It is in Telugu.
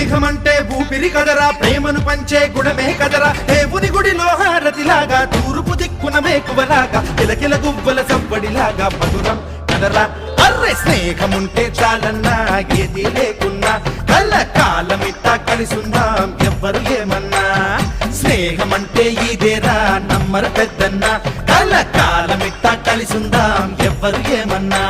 స్నేహమంటే ఊపిరి కదరా, ప్రేమను పంచే గుణమే కదరా, దేవుని గుడిలో హారతిలాగా, తూర్పు దిక్కున మేకువలాగా, కిలకిల గువ్వల సవ్వడిలాగా మధురం కదరా. అర్రే స్నేహముంటే చాలన్నా ఏది లేకున్నా, కళ్ళ కాలమిట్టా కలిసుందాం ఎవ్వరు ఏమన్నా. స్నేహమంటే ఇదేరా నమ్మర పెద్దన్నా, కళ్ళ కాలమిట్టా కలిసుందాం ఎవ్వరు ఏమన్నా.